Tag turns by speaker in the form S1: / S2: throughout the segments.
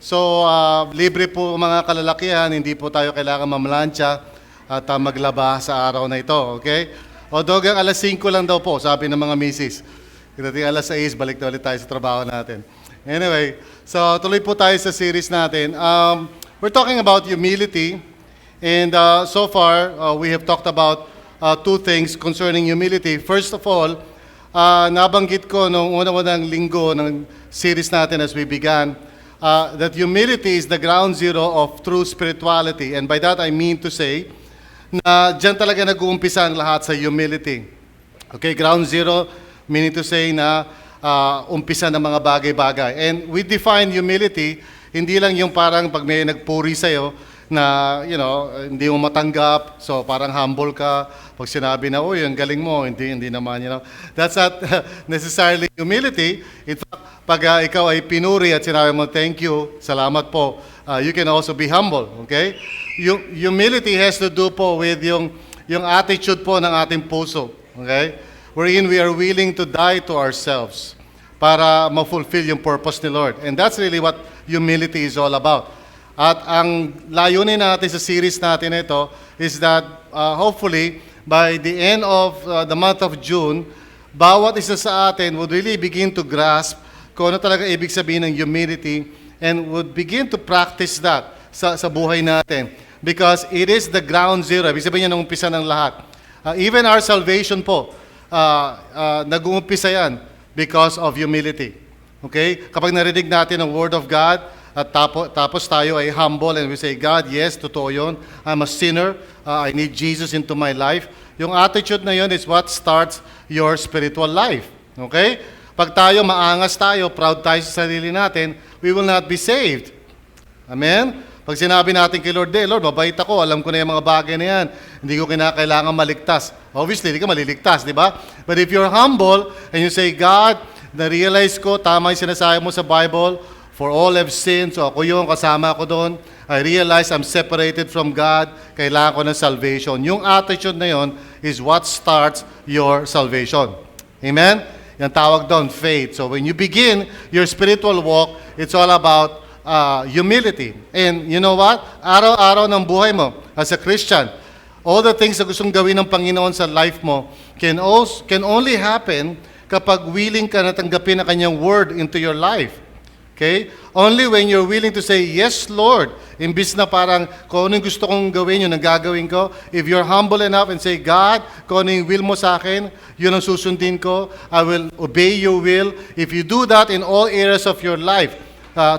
S1: So, libre po mga kalalakihan, hindi po tayo kailangan mamlansya at maglaba sa araw na ito, okay? Although hanggang alas 5 lang daw po, sabi ng mga misis. Kinating alas 6, balik na ulit tayo sa trabaho natin. Anyway, so tuloy po tayo sa series natin. We're talking about humility, and so far, we have talked about two things concerning humility. First of all, nabanggit ko nung unang linggo ng series natin as we began, that humility is the ground zero of true spirituality. And by that, I mean to say, na dyan talaga nag-uumpisa ang lahat sa humility. Okay, ground zero, meaning to say na umpisa ng mga bagay-bagay. And we define humility, hindi lang yung parang pag may nagpuri sa'yo, na, hindi mo matanggap, so parang humble ka. Pag sinabi na, uy, ang galing mo, hindi naman, That's not necessarily humility. In fact, pag ikaw ay pinuri at sinabi mo, thank you, salamat po, you can also be humble, okay? Humility has to do po with yung attitude po ng ating puso, okay? Wherein we are willing to die to ourselves para ma-fulfill yung purpose ni Lord. And that's really what humility is all about. At ang layunin natin sa series natin ito is that hopefully by the end of the month of June, bawat isa sa atin would really begin to grasp kung ano talaga ibig sabihin ng humility and would begin to practice that sa buhay natin. Because it is the ground zero. Ibig sabihin yan ang umpisa ng lahat. Even our salvation po, nag-uumpisa yan because of humility. Okay? Kapag narinig natin ang Word of God, at tapos tayo ay humble and we say, God, yes, totoo yun. I'm a sinner. I need Jesus into my life. Yung attitude na yun is what starts your spiritual life. Okay? Pag tayo maangas tayo, proud tayo sa sarili natin, we will not be saved. Amen? Pag sinabi natin kay Lord, Lord, mabait ako, alam ko na yung mga bagay na yan. Hindi ko kinakailangan maligtas. Obviously, hindi ka maliligtas, di ba? But if you're humble and you say, God, na-realize ko, tama yung sinasabi mo sa Bible, for all have sinned, so ako yung kasama ko doon. I realize I'm separated from God. Kailangan ko ng salvation. Yung attitude na yon is what starts your salvation. Amen? Yung tawag doon, faith. So when you begin your spiritual walk, it's all about humility. And you know what? Araw-araw ng buhay mo as a Christian, all the things na gustong gawin ng Panginoon sa life mo can only happen kapag willing ka na tanggapin ang kanyang word into your life. Okay? Only when you're willing to say, yes, Lord, imbis na parang kung ano yung gusto kong gawin, yun ang gagawin ko. If you're humble enough and say, God, kung ano yung will mo sa akin, yun ang susundin ko. I will obey your will. If you do that in all areas of your life,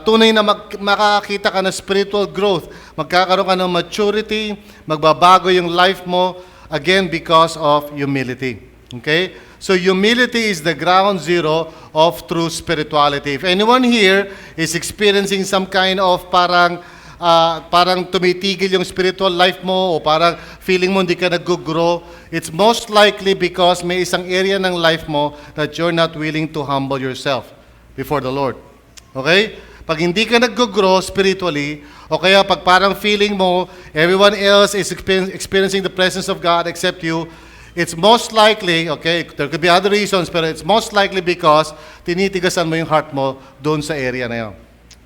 S1: tunay na makakakita ka ng spiritual growth. Magkakaroon ka ng maturity, magbabago yung life mo, again, because of humility. Okay? So humility is the ground zero of true spirituality. If anyone here is experiencing some kind of parang tumitigil yung spiritual life mo o parang feeling mo hindi ka nag-grow, it's most likely because may isang area ng life mo that you're not willing to humble yourself before the Lord. Okay? Pag hindi ka nag-grow spiritually, o kaya pag parang feeling mo everyone else is experiencing the presence of God except you, it's most likely, okay, there could be other reasons, pero it's most likely because tinitigasan mo yung heart mo doon sa area na yun.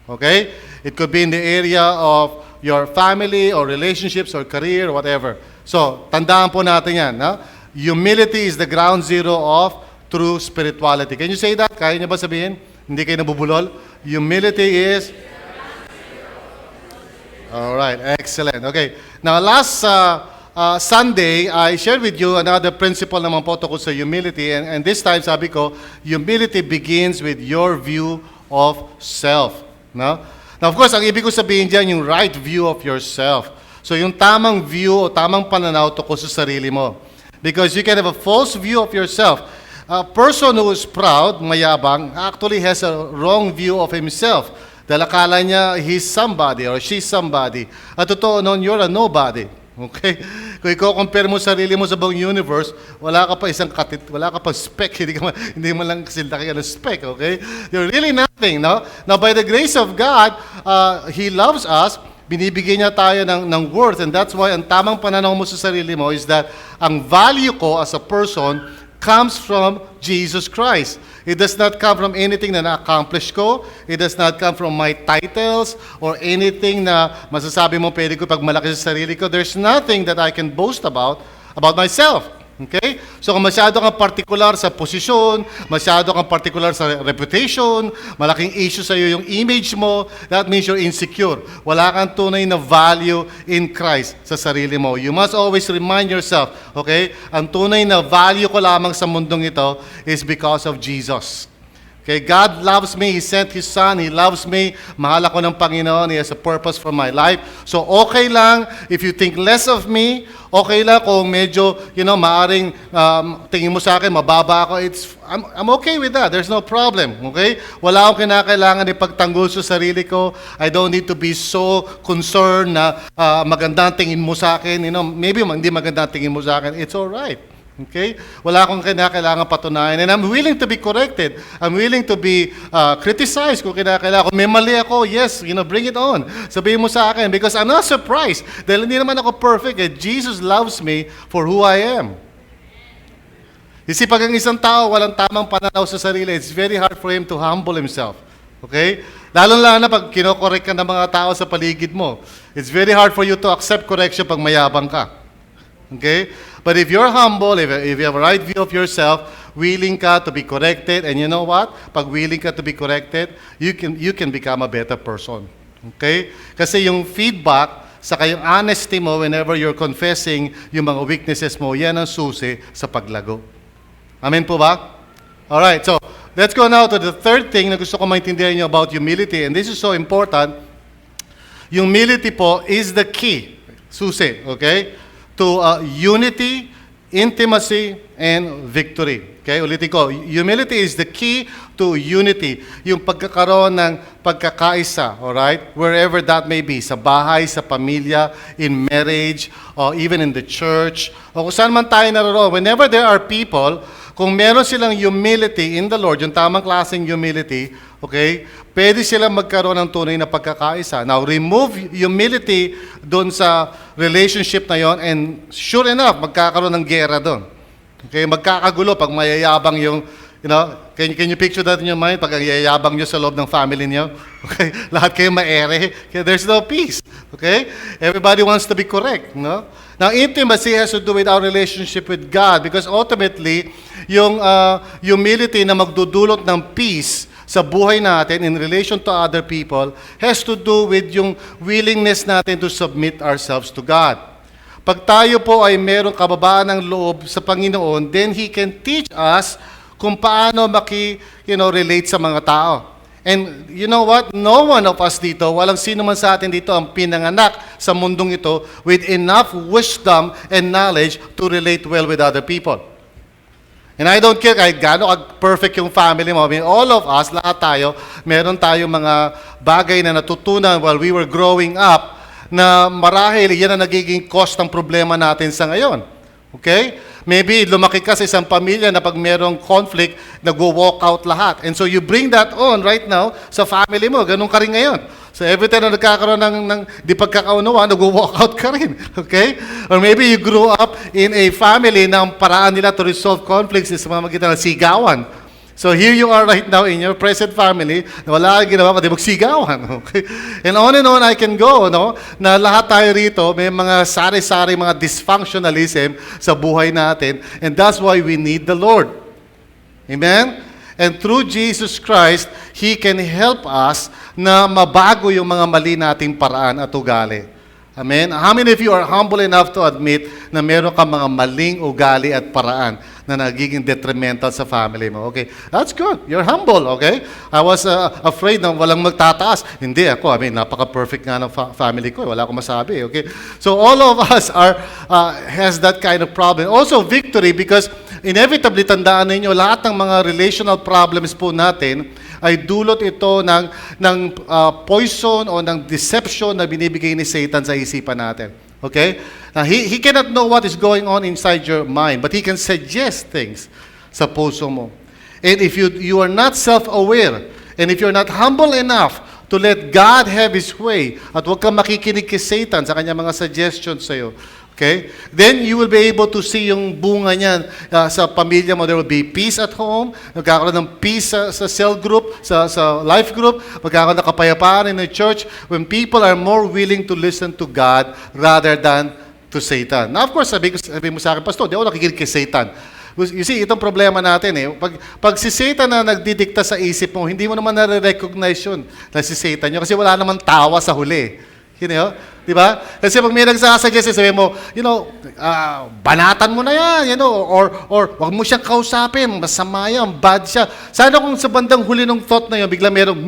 S1: Okay? It could be in the area of your family or relationships or career or whatever. So, tandaan po natin yan. No? Humility is the ground zero of true spirituality. Can you say that? Kaya niyo ba sabihin? Hindi kayo nabubulol? Humility is... Alright, excellent. Okay. Now, last... Sunday, I shared with you another principle naman po tungkol sa humility. And this time, sabi ko, humility begins with your view of self. No? Now, of course, ang ibig ko sabihin dyan, yung right view of yourself. So, yung tamang view o tamang pananaw tungkol sa sarili mo. Because you can have a false view of yourself. A person who is proud, mayabang, actually has a wrong view of himself. Dahil akala niya, he's somebody or she's somebody. At totoo nun, you're a nobody. Okay? Kung i-compare mo sarili mo sa buong universe, wala ka pa isang wala ka pa speck, hindi mo lang kasilaki ka ng speck, okay? You're really nothing, no? Now, by the grace of God, He loves us, binibigyan niya tayo ng worth, and that's why ang tamang pananaw mo sa sarili mo is that ang value ko as a person comes from Jesus Christ. It does not come from anything na na-accomplish ko. It does not come from my titles or anything na masasabi mo pwede ko pagmalaki sa sarili ko. There's nothing that I can boast about myself. Okay? So kung masyado kang particular sa posisyon, masyado kang particular sa reputation, malaking issue sa iyo yung image mo, that means you're insecure. Wala kang tunay na value in Christ sa sarili mo. You must always remind yourself, okay? Ang tunay na value ko lamang sa mundong ito is because of Jesus. Okay, God loves me. He sent His Son. He loves me. Mahal ako ng Panginoon. He has a purpose for my life. So, okay lang if you think less of me. Okay lang kung medyo, maaring tingin mo sa akin, mababa ako. I'm okay with that. There's no problem. Okay? Wala akong kinakailangan ipagtanggol sa sarili ko. I don't need to be so concerned na maganda ang tingin mo sa akin. Maybe hindi maganda ang tingin mo sa akin. It's all right. Okay? Wala akong kinakailangan patunayan. And I'm willing to be corrected. I'm willing to be criticized kung kinakailangan. Kung may mali ako, yes, bring it on. Sabihin mo sa akin because I'm not surprised. Dahil hindi naman ako perfect. Jesus loves me for who I am. Kasi pag ang isang tao walang tamang pananaw sa sarili, it's very hard for him to humble himself. Okay? Lalo-lalo na pag kinokorek ka ng mga tao sa paligid mo. It's very hard for you to accept correction pag mayabang ka. Okay? But if you're humble, if you have a right view of yourself, willing ka to be corrected, and you know what? Pag willing ka to be corrected, you can become a better person. Okay? Kasi yung feedback sa kayong honesty mo whenever you're confessing yung mga weaknesses mo, yan ang susi sa paglago. Amen po ba? Alright, so let's go now to the third thing na gusto ko maintindihan nyo about humility, and this is so important. Humility po is the key, susi, okay? To unity, intimacy, and victory. Okay, ulitin ko. Humility is the key to unity. Yung pagkakaroon ng pagkakaisa, alright? Wherever that may be. Sa bahay, sa pamilya, in marriage, or even in the church, o kung saan man tayo naroon. Whenever there are people, kung meron silang humility in the Lord, yung tamang klaseng humility, okay, pwede silang magkaroon ng tunay na pagkakaisa. Now, remove humility doon sa relationship na yon, and sure enough, magkakaroon ng gera doon. Okay, magkakagulo pag mayayabang yung, can you picture that in your mind? Pag ang yayabang nyo sa loob ng family niyo, okay, lahat kayo maere, okay, there's no peace. Okay? Everybody wants to be correct, no? Now, intimacy has to do with our relationship with God because ultimately, yung humility na magdudulot ng peace sa buhay natin in relation to other people has to do with yung willingness natin to submit ourselves to God. Pag tayo po ay merong kababaan ng loob sa Panginoon, then He can teach us kung paano relate sa mga tao. And you know what? No one of us dito, walang sino man sa atin dito ang pinanganak sa mundong ito with enough wisdom and knowledge to relate well with other people. And I don't care kahit gaano perfect yung family mo. I mean, all of us, lahat tayo, meron tayong mga bagay na natutunan while we were growing up na marahil yan ang nagiging cause ng problema natin sa ngayon. Okay? Maybe lumaki ka sa isang pamilya na pag merong conflict, nag-walk out lahat. And so you bring that on right now sa family mo. Ganun ka rin ngayon. So every time na nagkakaroon ng di pagkakaunawa, nag-walk out ka rin. Okay? Or maybe you grew up in a family na ang paraan nila to resolve conflicts is sa magitan ng sigawan. So here you are right now in your present family, na wala kang ginawa pati magsigawan. Okay? And on I can go, no? Na lahat tayo rito, may mga sari-sari, mga dysfunctionalism sa buhay natin. And that's why we need the Lord. Amen? And through Jesus Christ, He can help us na mabago yung mga mali nating paraan at ugali. Amen? How many of you are humble enough to admit na meron ka mga maling ugali at paraan na nagiging detrimental sa family mo? Okay, that's good. You're humble, okay? I was afraid na walang magtataas. Hindi ako. I mean, napaka-perfect nga ng family ko. Wala akong masabi, okay? So all of us has that kind of problem. Also, victory because inevitably, tandaan ninyo, lahat ng mga relational problems po natin ay dulot ito ng poison o ng deception na binibigay ni Satan sa isipan natin. Okay? Now, he cannot know what is going on inside your mind, but he can suggest things sa puso mo. And if you are not self-aware, and if you're not humble enough to let God have His way, at huwag kang makikinig kay Satan sa kanyang mga suggestions sa'yo, okay? Okay? Then you will be able to see yung bunga niyan sa pamilya mo. There will be peace at home. Magkakaroon ng peace sa cell group, sa life group. Magkakaroon ng kapayapaan in the church when people are more willing to listen to God rather than to Satan. Now, of course, sabi mo sa akin, Pastor, di ako nakikinig kay Satan. You see, itong problema natin pag si Satan na nagdidikta sa isip mo, hindi mo naman nare-recognize yun na si Satan yun kasi wala naman tawa sa huli. You know? Di ba? Kasi pag may nagsasuggest, sabi mo, banatan mo na yan, or wag mo siyang kausapin, masama yan, bad siya. Sana kung sa bandang huli ng thought na yun, bigla merong,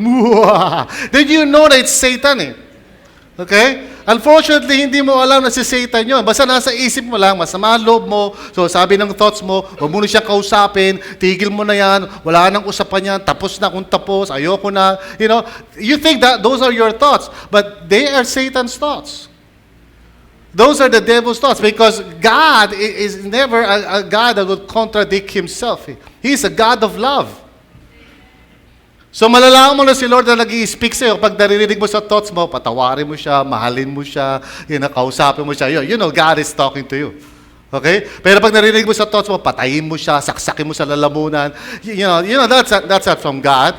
S1: then you know that it's Satan Okay? Unfortunately, hindi mo alam na si Satan yun. Basta nasa isip mo lang, masama ang loob mo. So sabi ng thoughts mo, huwag mo na siyang kausapin, tigil mo na yan, wala nang usapan yan, tapos na kung tapos, ayoko na. You think that those are your thoughts, but they are Satan's thoughts. Those are the devil's thoughts because God is never a God that would contradict himself. He is a God of love. So malalaman mo na si Lord na nag-i-speak sa'yo pag naririnig mo sa thoughts mo, patawarin mo siya, mahalin mo siya, kausapin mo siya. God is talking to you. Okay? Pero pag naririnig mo sa thoughts mo, patayin mo siya, saksakin mo sa lalamunan. That's not from God.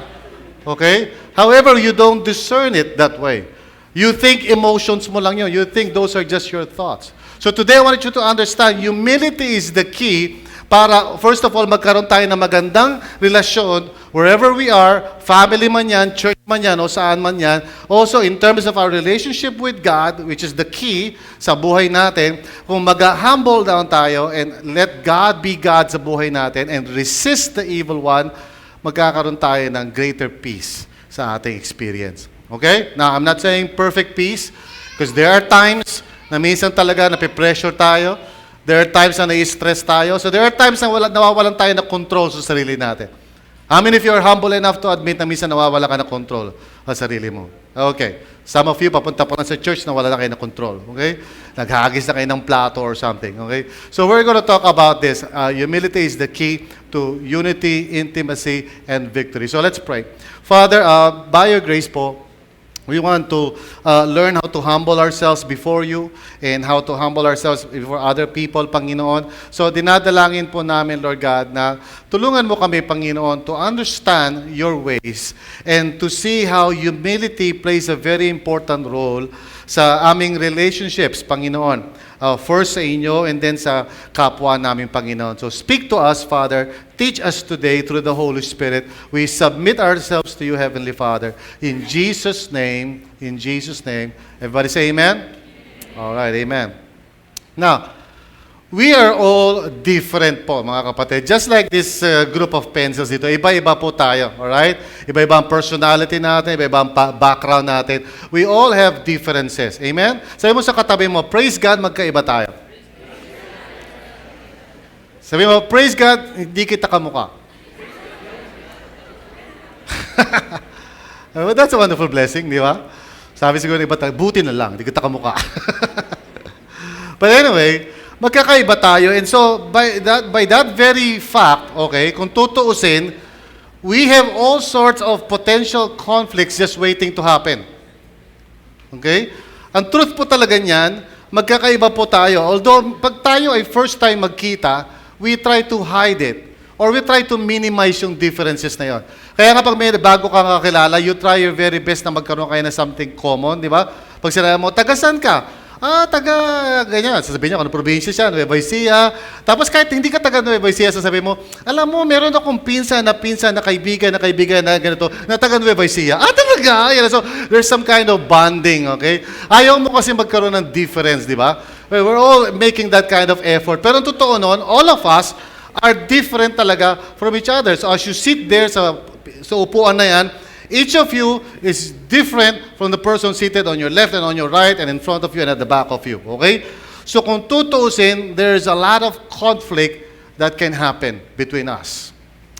S1: Okay? However, you don't discern it that way. You think emotions mo lang yun. You think those are just your thoughts. So today I want you to understand, humility is the key para, first of all, magkaroon tayo ng magandang relasyon wherever we are, family man yan, church man yan, o saan man yan. Also, in terms of our relationship with God, which is the key sa buhay natin, kung mag-humble down tayo and let God be God sa buhay natin and resist the evil one, magkakaroon tayo ng greater peace sa ating experience. Okay? Now, I'm not saying perfect peace because there are times na minsan talaga napipressure tayo. There are times na nai-stress tayo. So there are times na nawawalan tayo ng control sa sarili natin. How many of you are humble enough to admit na minsan nawawala ka ng control sa sarili mo? Okay. Some of you, papunta po na sa church, nawala na kayo ng control. Okay? Naghagis na kayo ng plato or something. Okay? So we're going to talk about this. Humility is the key to unity, intimacy, and victory. So let's pray. Father, by your grace po, we want to learn how to humble ourselves before you and how to humble ourselves before other people, Panginoon. So dinadalangin po namin, Lord God, na tulungan mo kami, Panginoon, to understand your ways and to see how humility plays a very important role sa aming relationships, Panginoon. First sa inyo and then sa kapwa namin, Panginoon. So speak to us, Father. Teach us today through the Holy Spirit. We submit ourselves to you, Heavenly Father. In Jesus' name, everybody say amen? All right, amen. Now, we are all different po, mga kapatid. Just like this group of pencils dito, iba-iba po tayo, alright? Iba-iba ang personality natin, iba-iba ang background natin. We all have differences. Amen? Sabi mo sa katabi mo, praise God, magkaiba tayo. Sabi mo, praise God, hindi kita kamukha. That's a wonderful blessing, di ba? Sabi siguro iba tayo, buti na lang, hindi kita kamukha. But anyway, magkakaiba tayo. And so, by that very fact, okay, kung tutuusin, we have all sorts of potential conflicts just waiting to happen. Okay? Ang truth po talaga niyan, magkakaiba po tayo. Although, pag tayo ay first time magkita, we try to hide it. Or we try to minimize yung differences na yon. Kaya nga pag may bago kang kakilala, you try your very best na magkaroon kayo ng something common, di ba? Pag sinabi mo, taga saan ka? Ganyan. Sasabihin niya, kung probinsya siya, Nueva Ecija. Tapos kahit hindi ka taga Nueva Ecija, sasabihin mo, alam mo, meron akong pinsan na kaibigan na ganito, na taga Nueva Ecija. Talaga? Yan. So, there's some kind of bonding, okay? Ayaw mo kasi magkaroon ng difference, di ba? We're all making that kind of effort. Pero ang totoo noon, all of us are different talaga from each other. So as you sit there sa upuan na yan, each of you is different from the person seated on your left and on your right and in front of you and at the back of you. Okay? So kung tutuusin, there's a lot of conflict that can happen between us.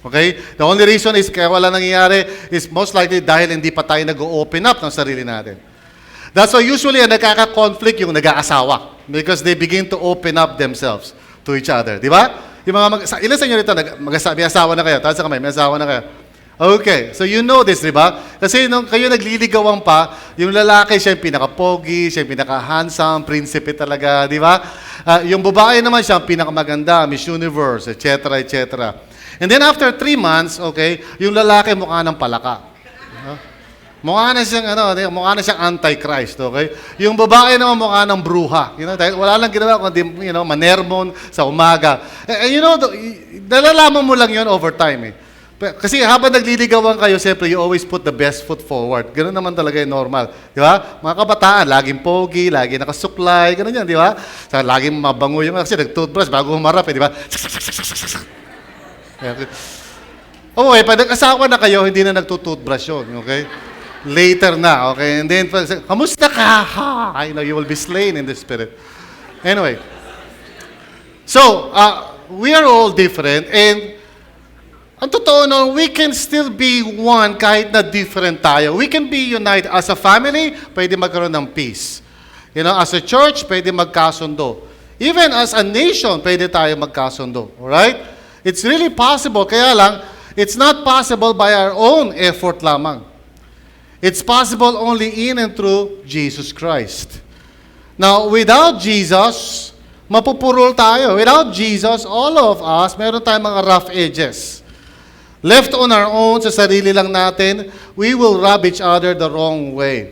S1: Okay? The only reason is kaya wala nangyayari is most likely dahil hindi pa tayo nag-open up ng sarili natin. That's why usually nagkaka-conflict yung nag-aasawa because they begin to open up themselves to each other. Di ba? Yung mga ilan sa inyo rito, may asawa na kayo? Taas sa kamay, may asawa na kayo. Okay, so you know this, di ba? Kasi nung kayo nagliligawan pa, yung lalaki siya yung pinaka-pogi, siya yung pinaka-handsome, prinsipe talaga, di ba? Yung babae naman siya ang pinakamaganda, Miss Universe, etc., etc. And then after 3 months, okay, yung lalaki mukha ng palaka. Mukha na siyang antichrist, okay? Yung babae naman mukha ng bruha. Dahil wala lang ginawa kundi, manermon sa umaga. Nalalaman mo lang yun over time, eh. Kasi habang nagliligawan kayo, siyempre, you always put the best foot forward. Ganun naman talaga yung normal. Di ba? Mga kabataan, laging pogi, laging nakasuklay, ganun yan, di ba? So, laging mabango yung, kasi nag-toothbrush bago humarap, di ba? Okay, pag nag-asawa na kayo, hindi na nagtutoothbrush yun, okay? Later na, okay? And then, kamusta ka? Ha? I know you will be slain in the spirit. Anyway. So, we are all different, and ang totoo no, we can still be one kahit na different tayo. We can be united. As a family, pwede magkaroon ng peace. As a church, pwede magkasundo. Even as a nation, pwede tayo magkasundo. Alright? It's really possible. Kaya lang, it's not possible by our own effort lamang. It's possible only in and through Jesus Christ. Now, without Jesus, mapupurol tayo. Without Jesus, all of us, meron tayong mga rough edges. Left on our own, sa sarili lang natin, we will rub each other the wrong way.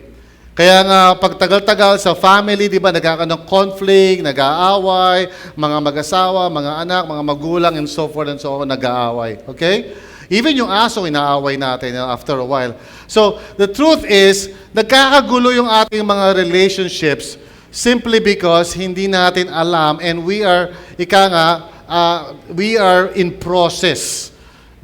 S1: Kaya nga, pagtagal-tagal sa family, di ba, nagkakaroon ng conflict, nag-aaway, mga mag-asawa, mga anak, mga magulang, and so forth and so on, nag-aaway. Okay? Even yung aso, inaaway natin after a while. So, the truth is, nagkakagulo yung ating mga relationships simply because hindi natin alam and we are in process.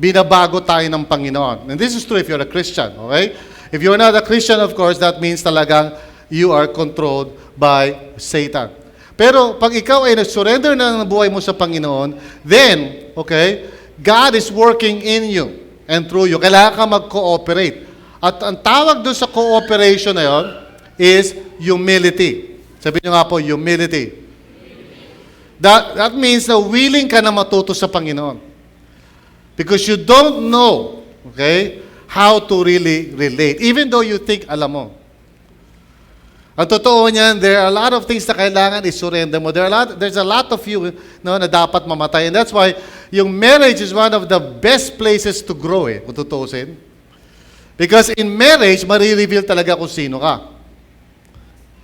S1: Binabago tayo ng Panginoon. And this is true if you're a Christian, okay? If you're not a Christian, of course, that means talagang you are controlled by Satan. Pero pag ikaw ay nag-surrender na ng buhay mo sa Panginoon, then, okay, God is working in you and through you. Kailangan ka mag-cooperate. At ang tawag doon sa cooperation na yon is humility. Sabihin nyo nga po, humility. That means na willing ka na matuto sa Panginoon. Because you don't know, okay, how to really relate. Even though you think alam mo. Ang totoo niyan, there are a lot of things na kailangan i-surrender mo. There's a lot of you na dapat mamatay. And that's why yung marriage is one of the best places to grow, kung tutuusin. Because in marriage, marireveal talaga kung sino ka.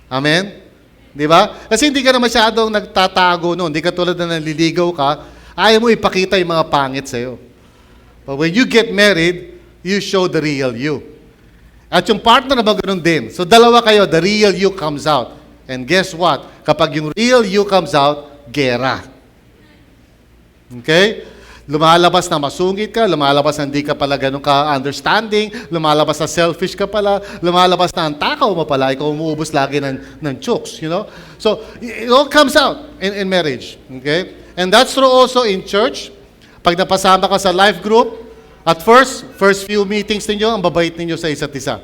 S1: Amen? Di ba? Kasi hindi ka na masyadong nagtatago noon. Hindi ka tulad na naliligaw ka, ayaw mo ipakita yung mga pangit sa'yo. But when you get married, you show the real you. At yung partner naman ganun din. So dalawa kayo, the real you comes out. And guess what? Kapag yung real you comes out, gera. Okay? Lumalabas na masungit ka, lumalabas na hindi ka pala ganun ka-understanding, lumalabas na selfish ka pala, lumalabas na ang takaw mo pala, ikaw umuubos lagi ng chokes, you know? So, it all comes out in marriage. Okay? And that's true also in church. Pag napasama ka sa life group, at first few meetings ninyo, ang babait ninyo sa isa't isa.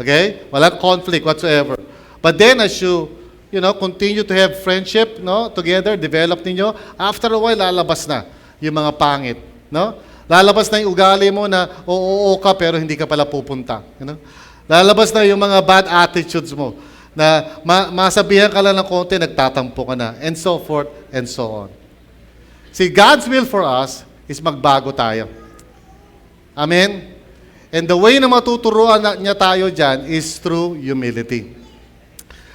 S1: Okay? Walang conflict whatsoever. But then as you continue to have friendship, together, develop ninyo, after a while, lalabas na yung mga pangit. Lalabas na yung ugali mo na oo ka pero hindi ka pala pupunta. Lalabas na yung mga bad attitudes mo na masabihan ka lang ng konti, nagtatampo ka na, and so forth and so on. See, God's will for us is magbago tayo. Amen? And the way na matuturuan niya tayo dyan is through humility.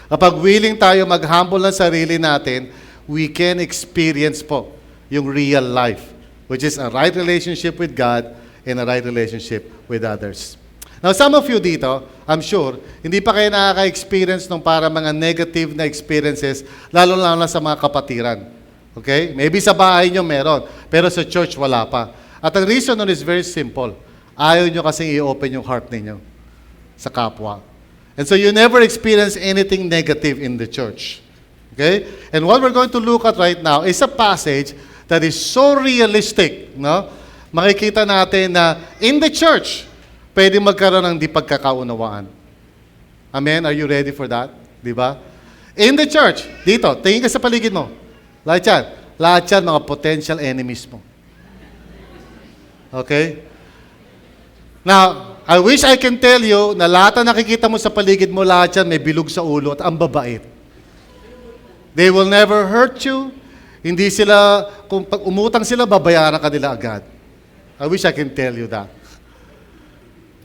S1: Kapag willing tayo mag-humble ng sarili natin, we can experience po yung real life, which is a right relationship with God and a right relationship with others. Now, some of you dito, I'm sure, hindi pa kayo nakaka-experience ng para mga negative na experiences, lalo na sa mga kapatiran. Okay? Maybe sa bahay nyo meron, pero sa church wala pa. At ang reason nun is very simple. Ayaw nyo kasing i-open yung heart ninyo sa kapwa. And so you never experience anything negative in the church. Okay? And what we're going to look at right now is a passage that is so realistic. Makikita natin na in the church, pwede magkaroon ng di pagkakaunawaan. Amen? Are you ready for that? Diba? In the church, dito, tingin ka sa paligid mo. Lahat yan mga potential enemies mo. Okay? Now, I wish I can tell you na lahat na nakikita mo sa paligid mo, lahat yan may bilog sa ulo at ang babait. They will never hurt you. Hindi sila, kung pag umutang sila, babayaran ka nila agad. I wish I can tell you that.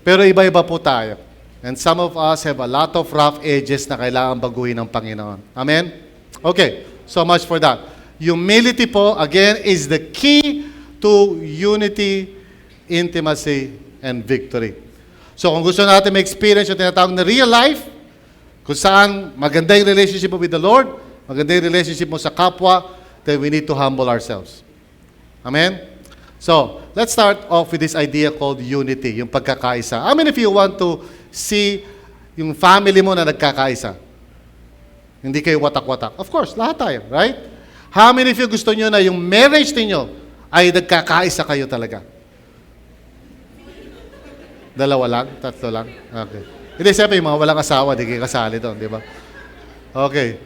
S1: Pero iba-iba po tayo. And some of us have a lot of rough edges na kailangan baguhin ng Panginoon. Amen? Okay, so much for that. Humility po, again, is the key to unity, intimacy, and victory. So kung gusto natin ma-experience yung tinatawag na real life, kung saan maganda yung relationship mo with the Lord, maganda yung relationship mo sa kapwa, then we need to humble ourselves. Amen? So, let's start off with this idea called unity, yung pagkakaisa. How many of you want to see yung family mo na nagkakaisa? Hindi kayo watak-watak. Of course, lahat tayo, right? How many of you gusto nyo na yung marriage niyo ay nagkakaisa kayo talaga? Dalawa lang? Tatlo lang? Okay. Hindi, siyempre yung mga walang asawa, di kayo kasali doon, di ba? Okay.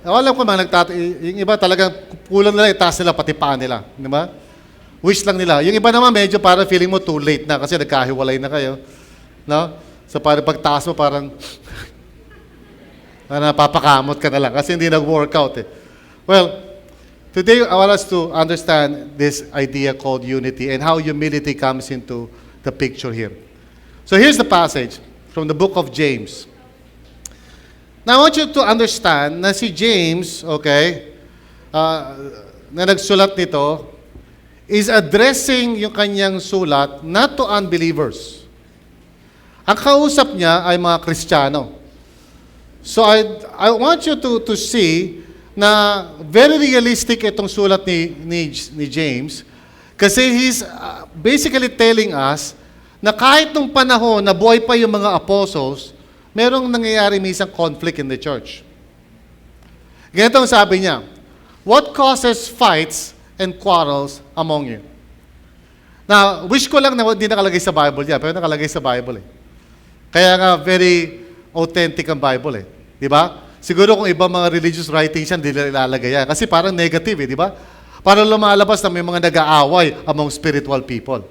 S1: Alam ko yung iba talagang kulang nila, itaas nila, pati paa nila. Di ba? Wish lang nila. Yung iba naman medyo parang feeling mo too late na kasi nagkahiwalay na kayo. No? So parang pagtaas mo parang napapakamot ka na lang kasi hindi nag-workout eh. Well, today I want us to understand this idea called unity and how humility comes into the picture here. So here's the passage from the book of James. Now I want you to understand na si James, okay, na nagsulat nito, is addressing yung kanyang sulat not to unbelievers. Ang kausap niya ay mga Kristiyano. So I want you to see na very realistic itong sulat ni James kasi he's basically telling us na kahit nung panahon na buhay pa yung mga apostles, merong nangyayari minsan conflict in the church. Ganito ang sabi niya, what causes fights and quarrels among you? Now, wish ko lang na hindi nakalagay sa Bible yan, pero nakalagay sa Bible eh. Kaya nga, very authentic ang Bible eh. Di ba? Siguro kung ibang mga religious writings yan, hindi nila ilalagay yan. Kasi parang negative eh, di ba? Parang lumalabas na may mga nag-aaway among spiritual people.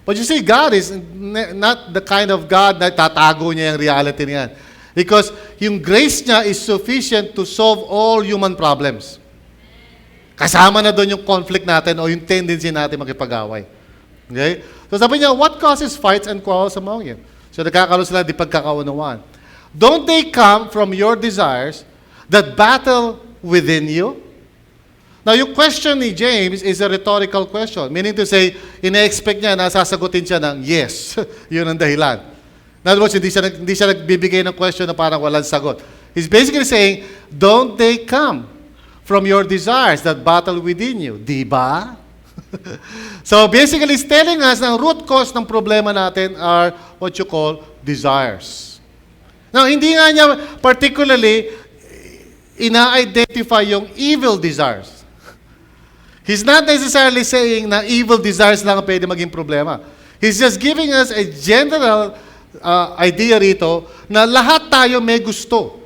S1: But you see, God is not the kind of God na tatago niya yung reality niyan. Because yung grace niya is sufficient to solve all human problems. Kasama na doon yung conflict natin o yung tendency natin makipag-away. Okay? So sabi niya, what causes fights and quarrels among you? So nagkakaroon sila di pagkakaunawaan. Don't they come from your desires that battle within you? Now, yung question ni James is a rhetorical question. Meaning to say, ina-expect niya na sasagutin siya ng yes. Yun ang dahilan. In other words, hindi siya nagbibigay ng question na parang walang sagot. He's basically saying, don't they come from your desires that battle within you? Di ba? So, basically, he's telling us na ang root cause ng problema natin are what you call desires. Now, hindi nga niya particularly ina-identify yung evil desires. He's not necessarily saying na evil desires lang ang pwede maging problema. He's just giving us a general idea rito na lahat tayo may gusto.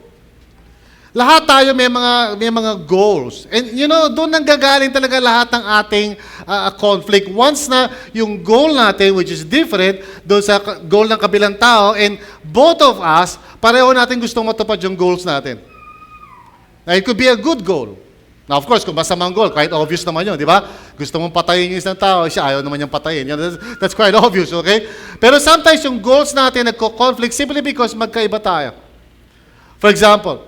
S1: Lahat tayo may mga goals. And you know, doon nanggagaling talaga lahat ng ating conflict. Once na yung goal natin, which is different, doon sa goal ng kabilang tao, and both of us, pareho natin gustong matupad yung goals natin. Now, it could be a good goal. Now, of course, kung masamang goal, quite obvious naman yun, di ba? Gusto mong patayin yung isang tao, siya ayaw naman niyang patayin. That's quite obvious, okay? Pero sometimes yung goals natin nagko-conflict simply because magkaiba tayo. For example,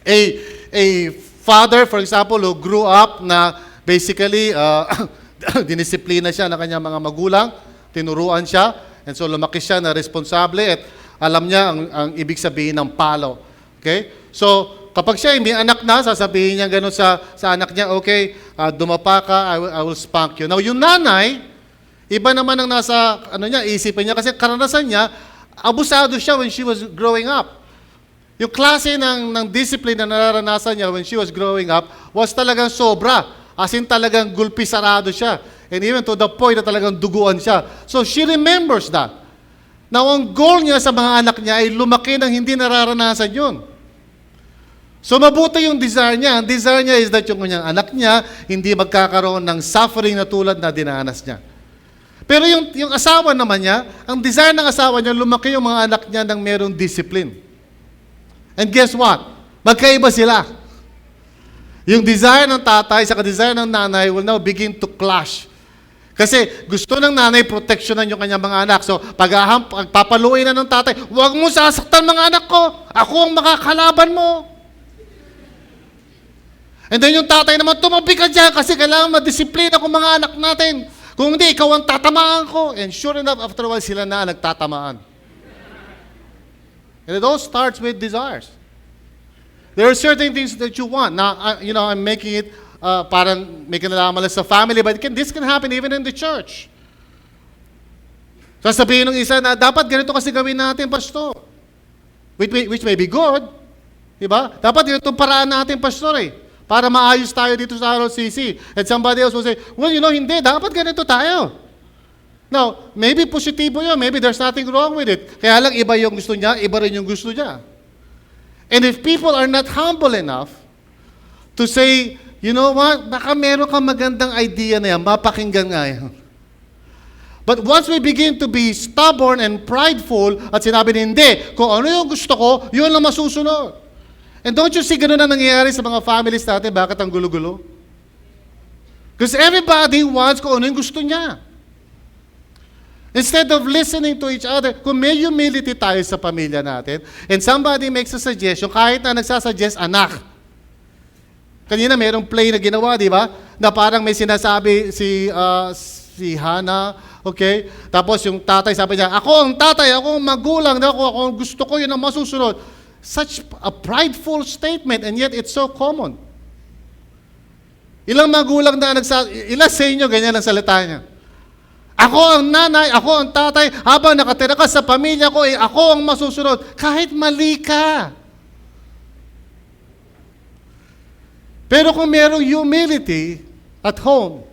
S1: a father, for example, who grew up na basically dinisiplina siya ng kanyang mga magulang, tinuruan siya, and so lumaki siya na responsable at alam niya ang ibig sabihin ng palo. Okay? So, kapag siya may anak na, sasabihin niya gano'n sa anak niya, okay, dumapa ka, I will spank you. Now, yung nanay, iba naman ang nasa isipin niya kasi karanasan niya, abusado siya when she was growing up. Yung klase ng discipline na nararanasan niya when she was growing up was talagang sobra. As in talagang gulpi sarado siya. And even to the point na talagang duguan siya. So she remembers that. Now, ang goal niya sa mga anak niya ay lumaki ng hindi nararanasan yun. So mabuti yung desire niya. Ang desire niya is that yung kanyang anak niya hindi magkakaroon ng suffering na tulad na dinanas niya. Pero yung asawa naman niya, ang desire ng asawa niya, lumaki yung mga anak niya ng merong discipline. And guess what? Magkaiba sila. Yung desire ng tatay sa desire ng nanay will now begin to clash. Kasi gusto ng nanay proteksyonan yung kanyang mga anak. So, pagpapaluin na ng tatay, huwag mo sasaktan mga anak ko. Ako ang makakalaban mo. And then yung tatay naman, tumabi ka dyan kasi kailangan madisiplina ko mga anak natin. Kung hindi, ikaw ang tatamaan ko. And sure enough, after a while, sila na nagtatamaan. And it all starts with desires. There are certain things that you want. Now, I'm making it parang may kinalaman sa family, but this can happen even in the church. Sasabihin ng isa na, dapat ganito kasi gawin natin, pastor. Which may be good. Diba? Dapat ganito paraan natin, pastor eh. Para maayos tayo dito sa RLCC. And somebody else will say, well, hindi, dapat ganito tayo. Now, maybe positibo yun. Maybe there's nothing wrong with it. Kaya lang iba yung gusto niya, iba rin yung gusto niya. And if people are not humble enough to say, you know what, baka meron kang magandang idea na yan, mapakinggan nga yan. But once we begin to be stubborn and prideful at sinabi na hindi, kung ano yung gusto ko, yun lang masusunod. And don't you see ganun na nangyayari sa mga families natin? Bakit ang gulo-gulo? Because everybody wants kung ano yung gusto niya. Instead of listening to each other, kung may humility tayo sa pamilya natin, and somebody makes a suggestion, kahit na nagsasuggest, anak. Kanina merong play na ginawa, di ba? Na parang may sinasabi si Hannah, okay? Tapos yung tatay sabi niya, ako ang tatay, ako ang magulang, ako ang gusto ko, yun ang masusunod. Such a prideful statement, and yet it's so common. Ilang magulang na ilang sa inyo, ganyan ang salita niya. Ako ang nanay, ako ang tatay, habang nakatira ka sa pamilya ko, ako ang masusunod. Kahit mali ka. Pero kung merong humility at home,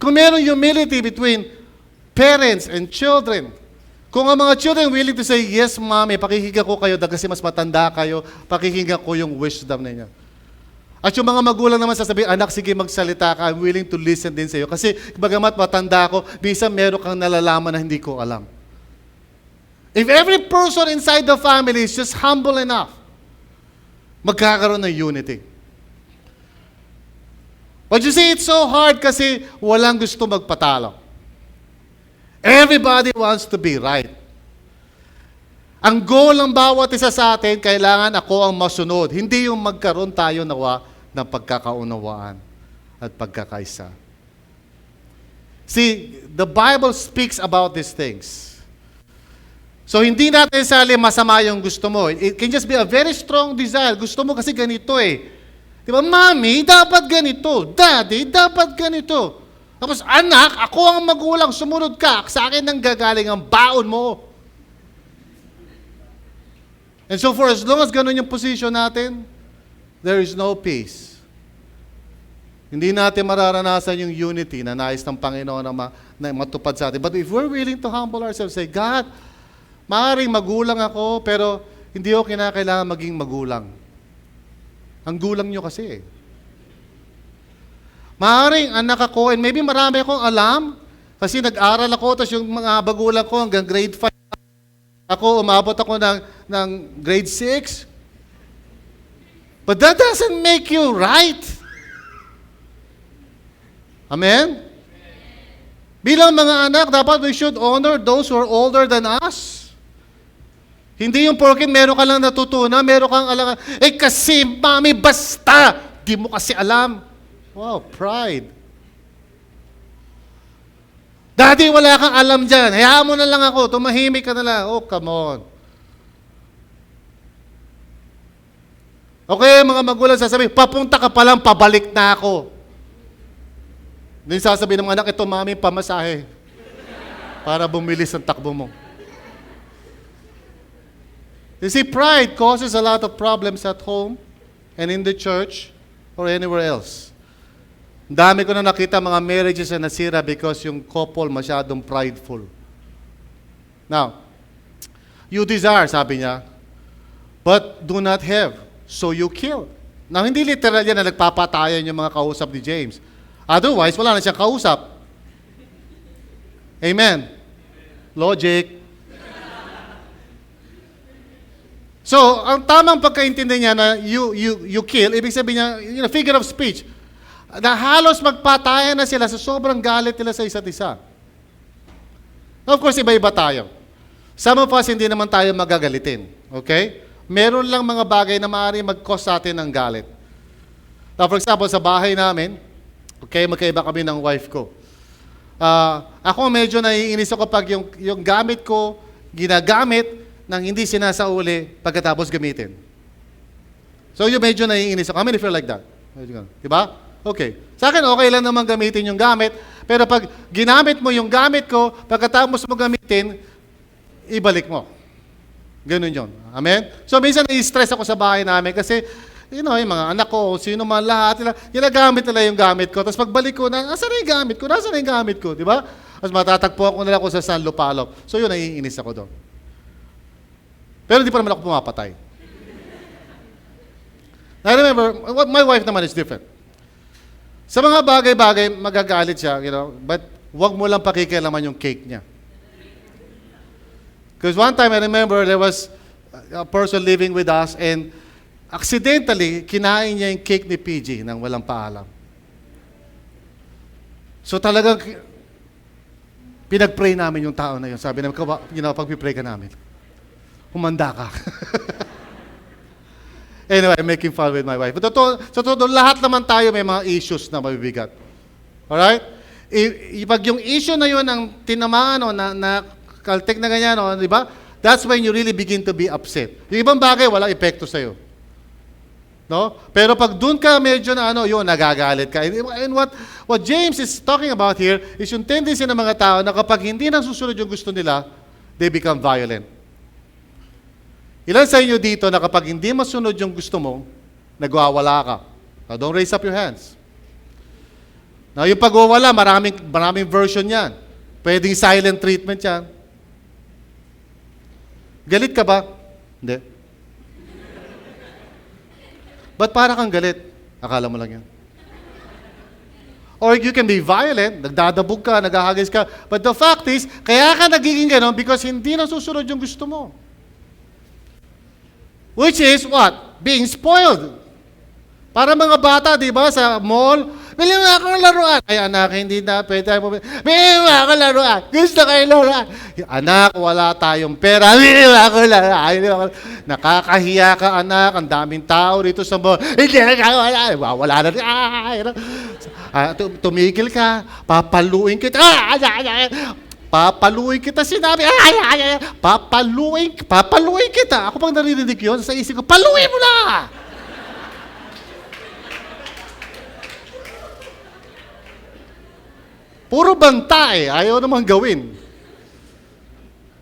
S1: kung merong humility between parents and children, kung ang mga children willing to say, yes, mami, pakikinggan ko kayo kasi mas matanda kayo, pakikinggan ko yung wisdom ninyo. At yung mga magulang naman sasabihin, anak, sige magsalita ka, I'm willing to listen din sa iyo. Kasi bagamat matanda ako, minsan meron kang nalalaman na hindi ko alam. If every person inside the family is just humble enough, magkakaroon ng unity. But you see, it's so hard kasi walang gusto magpatalo. Everybody wants to be right. Ang goal ng bawat isa sa atin, kailangan ako ang masunod. Hindi yung magkaroon tayo nawa ng pagkakaunawaan at pagkakaisa. See, the Bible speaks about these things. So hindi natin sali masama yung gusto mo. It can just be a very strong desire. Gusto mo kasi ganito eh. Di ba, mami, dapat ganito. Daddy, dapat ganito. Tapos, anak, ako ang magulang, sumunod ka. Sa akin nang gagaling ang baon mo. And so for as long as ganun yung position natin, there is no peace. Hindi natin mararanasan yung unity na nais ng Panginoon na matupad sa atin. But if we're willing to humble ourselves, say, God, maaaring magulang ako, pero hindi ako kinakailangan maging magulang. Ang gulang nyo kasi eh. Maaaring anak ako, and maybe marami akong alam, kasi nag-aral ako, tapos yung mga bagulang ko hanggang grade 5, ako, umabot ako ng grade 6. But that doesn't make you right. Amen? Bilang mga anak, dapat we should honor those who are older than us. Hindi yung porket meron ka lang natutunan, meron kang alam, kasi mami, basta, di mo kasi alam. Wow, pride. Daddy, wala kang alam dyan. Hayaan mo na lang ako. Tumahimik ka na lang. Oh, come on. Okay, mga magulang sasabihin, papunta ka pa lang, pabalik na ako. Then sasabihin ng mga anak, ito mami, pamasahe. Para bumilis ang takbo mo. You see, pride causes a lot of problems at home and in the church or anywhere else. Dami ko na nakita mga marriages na nasira because yung couple masyadong prideful. Now, you desire, sabi niya, but do not have, so you kill. Now, hindi literal yan na nagpapatayan yung mga kausap ni James. Otherwise, wala na siyang kausap. Amen. Logic. So, ang tamang pagkaintindi niya na you kill, ibig sabihin niya, figure of speech, na halos magpatayan na sila sa sobrang galit nila sa isa't isa. Of course, iba-iba tayo. Some of us, hindi naman tayo magagalitin. Okay? Meron lang mga bagay na maaari mag-cause sa atin ng galit. Now, for example, sa bahay namin, okay, magkaiba kami ng wife ko. Ako medyo naiinis ako pag yung gamit ko, ginagamit nang hindi sinasauli pagkatapos gamitin. So, yung medyo naiinis ako. How many feel like that? Diba? Okay. Sa akin, okay lang naman gamitin yung gamit, pero pag ginamit mo yung gamit ko, pagkatapos mo gamitin, ibalik mo. Ganun yun. Amen? So, minsan nai-stress ako sa bahay namin kasi, yung mga anak ko, sino man lahat, ginagamit nila yung gamit ko. Tapos pagbalik ko, nasaan na yung gamit ko? Nasaan na yung gamit ko? Diba? Tapos matatagpo ako nila kung sa San Lupalop. So, yun, naiinis ako doon. Pero hindi pa naman ako pumapatay. I remember, my wife naman is different. Sa mga bagay-bagay, magagalit siya, but wag mo lang pakikialaman yung cake niya. Because one time, I remember, there was a person living with us and accidentally, kinain niya yung cake ni PG nang walang paalam. So talagang, pinag-pray namin yung tao na yun. Sabi namin, pag-pray ka namin. Humanda ka. Anyway, I'm making fun with my wife. But totoo, lahat naman tayo may mga issues na mabibigat. Alright? Pag yung issue na yun ang tinamaan na kaltek na ganyan, di ba? That's when you really begin to be upset. Yung ibang bagay, walang epekto sa'yo. No? Pero pag dun ka medyo na yun, nagagalit ka. And what James is talking about here is yung tendency ng mga tao na kapag hindi nasusunod yung gusto nila, they become violent. Ilan sa inyo dito na kapag hindi masunod yung gusto mo, nagwawala ka? Now, don't raise up your hands. Now, yung pagwawala, maraming version yan. Pwedeng silent treatment yan. Galit ka ba? Hindi. Ba't para kang galit? Akala mo lang yan. Or you can be violent, nagdadabog ka, naghahagis ka. But the fact is, kaya ka nagiging ganon because hindi nasusunod yung gusto mo. Which is what? Being spoiled. Para mga bata, di ba, sa mall, bili mo ako ng laruan. Ay, anak, hindi na, pwede tayo mo. Bili mo ako ng laruan. Gusto kayo laruan. Anak, wala tayong pera. Bili mo ako ng laruan. Nakakahiya ka, anak. Ang daming tao dito sa mall. Hindi na wala. Wala na. Tumigil ka. Papaluin kita. Papaluin kita, sinabi. Papaluin kita. Ako pang narinig yun, sa isip ko, paluin mo na! Puro banta ayaw naman gawin.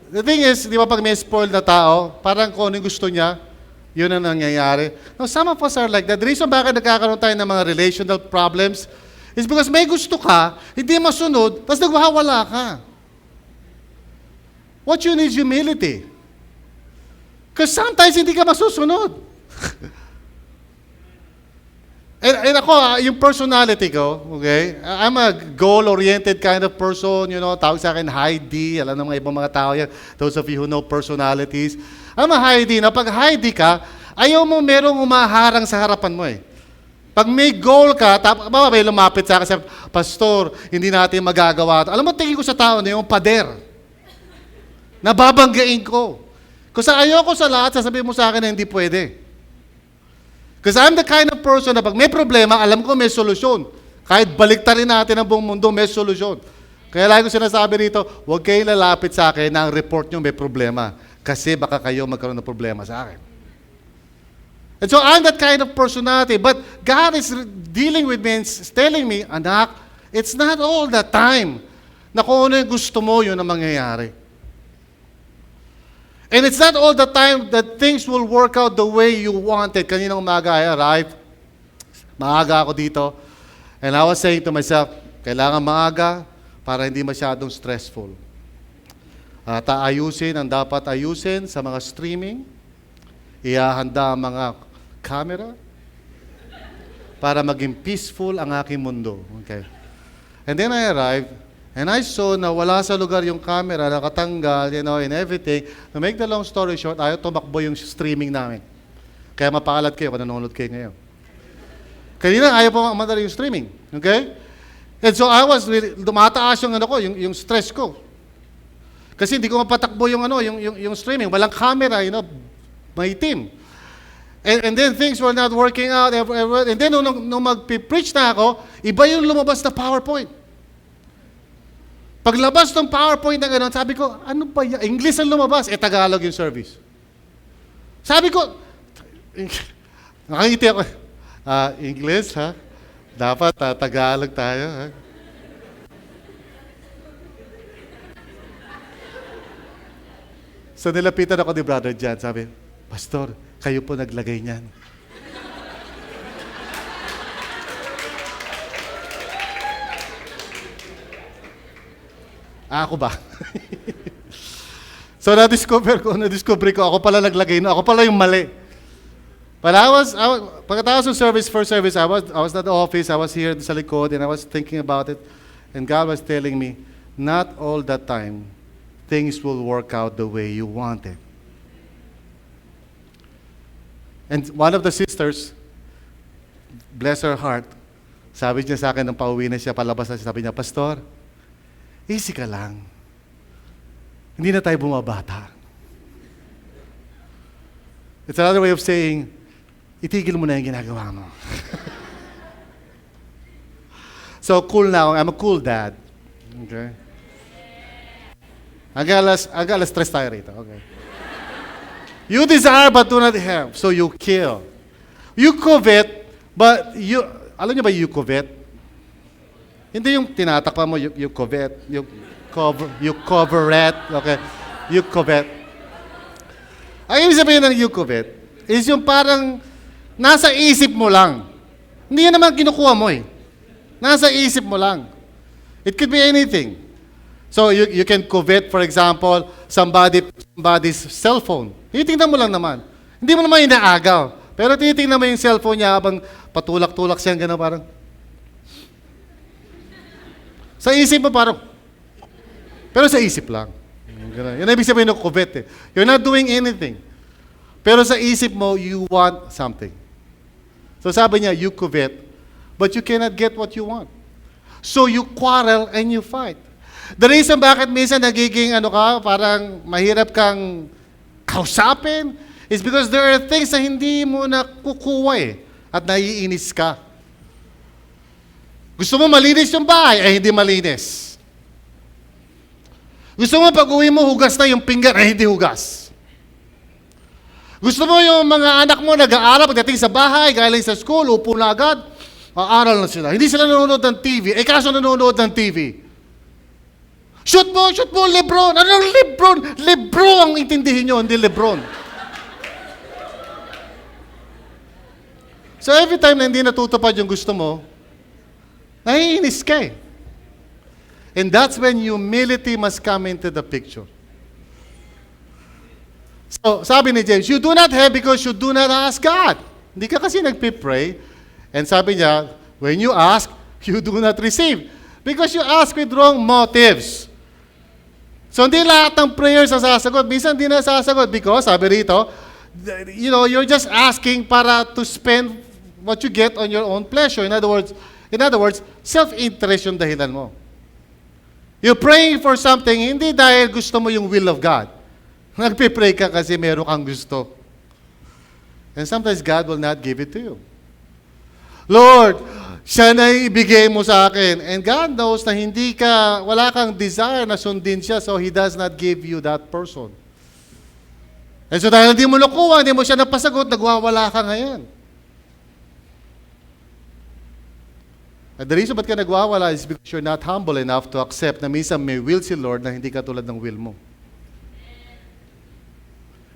S1: The thing is, di ba pag may spoiled na tao, parang kung ano yung gusto niya, yun ang nangyayari. Now, some of us are like that. The reason bakit nagkakaroon tayo ng mga relational problems is because may gusto ka, hindi masunod, tapos nagwawala ka. What you need is humility. Because sometimes hindi ka masusunod. and ako, yung personality ko, okay, I'm a goal-oriented kind of person, tawag sa akin high D, alam ng mga ibang mga tao yan, those of you who know personalities. I'm a high D. Na pag high D ka, ayaw mo merong umaharang sa harapan mo Pag may goal ka, may lumapit sa akin, sabi, Pastor, hindi natin magagawa ito. Alam mo, tingin ko sa tao na yung pader. Nababanggain ko. Kasi ayoko sa lahat, sasabihin mo sa akin na hindi pwede. Because I'm the kind of person na pag may problema, alam ko may solusyon. Kahit baliktarin natin ang buong mundo, may solusyon. Kaya lagi ko sinasabi rito, huwag kayong lalapit sa akin na ang report nyo may problema. Kasi baka kayo magkaroon ng problema sa akin. And so I'm that kind of personality. But God is dealing with me and telling me, anak, it's not all the time na kung ano yung gusto mo, yun ang mangyayari. And it's not all the time that things will work out the way you wanted. Kaninang umaga, I arrived. Maaga ako dito. And I was saying to myself, kailangan maaga para hindi masyadong stressful. At ayusin ang dapat ayusin sa mga streaming. Ihahanda ang mga camera para maging peaceful ang aking mundo. Okay. And then I arrived, And I saw na wala sa lugar yung camera, nakatanggal, and everything. To make the long story short, ayaw tumakbo yung streaming namin. Kaya mapakalat kayo kung nanonood kayo ngayon. Kanina, ayaw pa madali yung streaming. Okay? And so I was really, dumataas yung yung stress ko. Kasi hindi ko mapatakbo yung streaming. Walang camera, may team. And then things were not working out. And then nung mag-preach na ako, iba yung lumabas na PowerPoint. Paglabas ng PowerPoint na gano'n, sabi ko, ano ba yan? English ang lumabas, Tagalog yung service. Sabi ko, nakangiti ako, English ha? Dapat Tagalog tayo ha? So nilapitan ako ni Brother Jan, sabi, Pastor, kayo po naglagay niyan. Ako ba? So na-discover ko, ako pala naglagay, ako pala yung mali. But pagkatapos ng first service, I was at the office, I was here sa likod, and I was thinking about it, and God was telling me, not all the time, things will work out the way you want it. And one of the sisters, bless her heart, sabi niya sa akin nung pauwi na siya, palabas na siya, sabi niya, Pastor, easy ka lang. Hindi na tayo bumabata. It's another way of saying, itigil mo na yung ginagawa mo. So, cool now. I'm a cool dad. Okay? Hanggang stress tayo rito. Okay. You desire but do not have, so you kill. You covet, but alam niyo ba you covet? Hindi yung tinatakpan mo, you covet, you cover it, okay? You covet. Ang ibig sabihin ng you covet is yung parang nasa isip mo lang. Hindi yan naman kinukuha mo eh. Nasa isip mo lang. It could be anything. So you can covet, for example, somebody's cellphone. Titingnan mo lang naman. Hindi mo naman inaagaw. Pero titingnan mo yung cellphone niya habang patulak-tulak siya, gano'n parang. Sa isip mo parang, pero sa isip lang. Yan ang ibig sabihin ng covet eh. You're not doing anything. Pero sa isip mo, you want something. So sabi niya, you covet, but you cannot get what you want. So you quarrel and you fight. The reason bakit minsan nagiging parang mahirap kang kausapin is because there are things na hindi mo nakukuha eh, at naiinis ka. Gusto mo malinis yung bahay, hindi malinis. Gusto mo pag-uwi mo, hugas na yung pinggan, hindi hugas. Gusto mo yung mga anak mo nag-aaral pagdating sa bahay, galing sa school, upo na agad, aaral na sila. Hindi sila nanonood ng TV, kaso nanonood ng TV. Shoot mo, Lebron. Anong Lebron? Lebron ang intindihin nyo, hindi Lebron. So every time na hindi natutupad yung gusto mo, naiinis ka eh. And that's when humility must come into the picture. So, sabi ni James, you do not have because you do not ask God. Hindi ka kasi nagpipray. And sabi niya, when you ask, you do not receive. Because you ask with wrong motives. So, hindi lahat ng prayers nasasagot. Minsan hindi nasasagot because, sabi rito, you're just asking para to spend what you get on your own pleasure. In other words, self-interest yung dahilan mo. You're praying for something, hindi dahil gusto mo yung will of God. Nagpipray ka kasi meron kang gusto. And sometimes God will not give it to you. Lord, siya na ibigay mo sa akin. And God knows na wala kang desire na sundin siya, so He does not give you that person. And so dahil hindi mo nakuha, hindi mo siya napasagot, nagwawala ka ngayon. At the reason ba't ka nagwawala is because you're not humble enough to accept na minsan may will si Lord na hindi katulad ng will mo.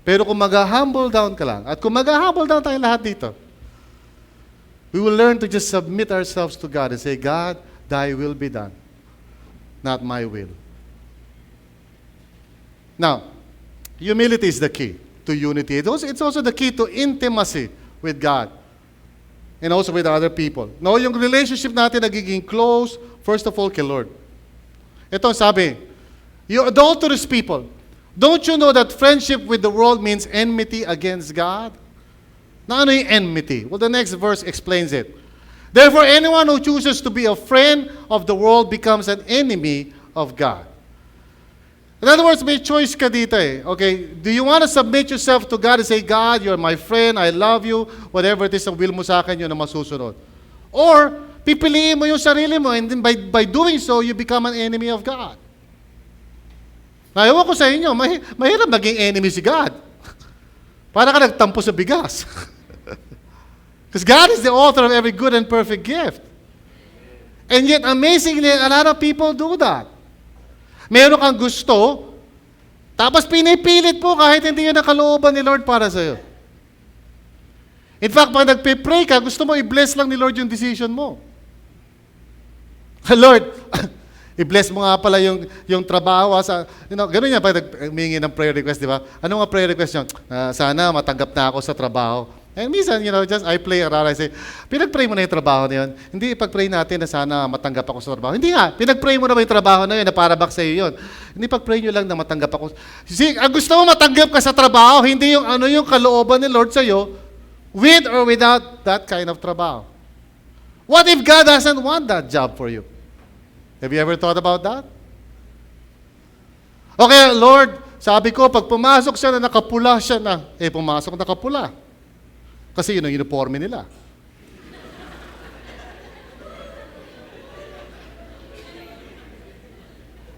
S1: Pero kung mag-humble down ka lang, at kung mag-humble down tayo lahat dito, we will learn to just submit ourselves to God and say, God, thy will be done, not my will. Now, humility is the key to unity. It's also the key to intimacy with God and also with other people. Now, yung relationship natin nagiging close, first of all, kay Lord. Ito ang sabi, you adulterous people, don't you know that friendship with the world means enmity against God? Na ano yung enmity? Well, the next verse explains it. Therefore, anyone who chooses to be a friend of the world becomes an enemy of God. In other words, may choice ka dito eh. Okay, do you want to submit yourself to God and say, God, you're my friend, I love you, whatever it is na will mo sa akin, yun na masusunod. Or, pipiliin mo yung sarili mo, and then by doing so, you become an enemy of God. Ewan ko sa inyo, mahirap maging enemy si God. Para ka nagtampo sa bigas. Because God is the author of every good and perfect gift. And yet, amazingly, a lot of people do that. Meron kang gusto, tapos pinipilit po kahit hindi yun nakalooban ni Lord para sa'yo. In fact, pag nagpe-pray ka, gusto mo i-bless lang ni Lord yung decision mo. Lord, i-bless mo nga pala yung trabaho sa, ganun yan, pag humingi ng prayer request, di ba? Ano nga prayer request yun? Sana matanggap na ako sa trabaho. And minsan, just I play around, I say, pinag-pray mo na yung trabaho na yun. Hindi ipag-pray natin na sana matanggap ako sa trabaho. Hindi nga, pinag-pray mo na ba yung trabaho na yun na para back sa iyo yun. Hindi pag-pray nyo lang na matanggap ako. See, ang gusto mo matanggap ka sa trabaho, hindi yung ano yung kalooban ni Lord sa iyo, with or without that kind of trabaho. What if God doesn't want that job for you? Have you ever thought about that? Okay, Lord, sabi ko, pag pumasok siya na nakapula siya na, pumasok nakapula. Kasi yun ang uniforme nila.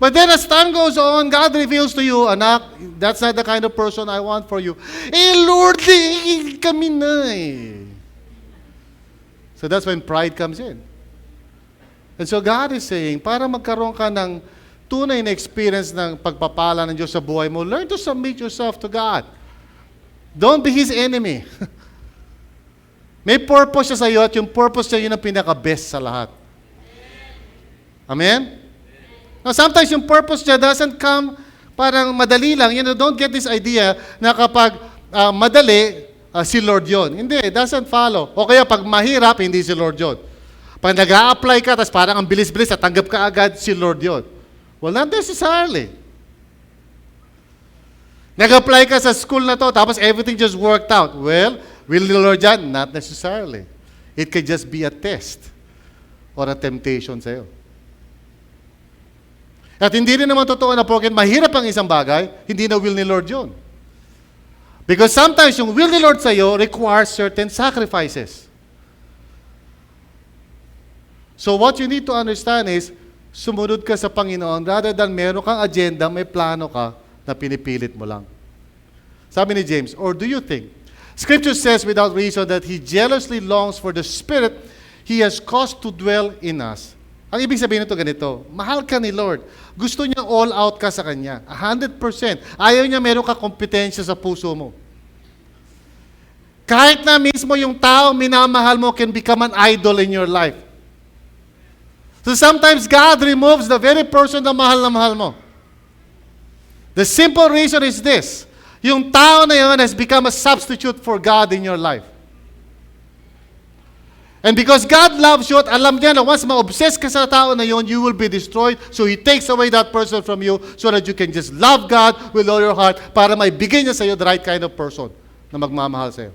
S1: But then as time goes on, God reveals to you, anak, that's not the kind of person I want for you. Lord, kami na eh. So that's when pride comes in. And so God is saying, para magkaroon ka ng tunay na experience ng pagpapala ng Diyos sa buhay mo, learn to submit yourself to God. Don't be His enemy. May purpose siya sa iyo at yung purpose niya yun ang pinaka-best sa lahat. Amen? Now, sometimes yung purpose niya doesn't come parang madali lang. Don't get this idea na kapag madali, si Lord yun. Hindi, it doesn't follow. O kaya pag mahirap, hindi si Lord yun. Pag nag-a-apply ka, tapos parang ang bilis-bilis, tanggap ka agad, si Lord yun. Well, not necessarily. Nag-apply ka sa school na to, tapos everything just worked out. Well, will the Lord yan? Not necessarily. It could just be a test or a temptation sa'yo. At hindi rin naman totoo na porket mahirap ang isang bagay, hindi na will ni Lord yun. Because sometimes yung will ni Lord sa'yo requires certain sacrifices. So what you need to understand is, sumunod ka sa Panginoon rather than meron kang agenda, may plano ka na pinipilit mo lang. Sabi ni James, or do you think Scripture says without reason that He jealously longs for the Spirit He has caused to dwell in us. Ang ibig sabihin nito ganito, mahal ka ni Lord. Gusto niya all out ka sa Kanya. 100%. Ayaw niya meron ka kompetensya sa puso mo. Kahit na mismo yung tao minamahal mo can become an idol in your life. So sometimes God removes the very person na mahal mo. The simple reason is this. Yung tao na yun has become a substitute for God in your life. And because God loves you at alam niya na once ma-obsess ka sa tao na yun, you will be destroyed. So He takes away that person from you so that you can just love God with all your heart para maibigay niya sa iyo the right kind of person na magmamahal sa iyo.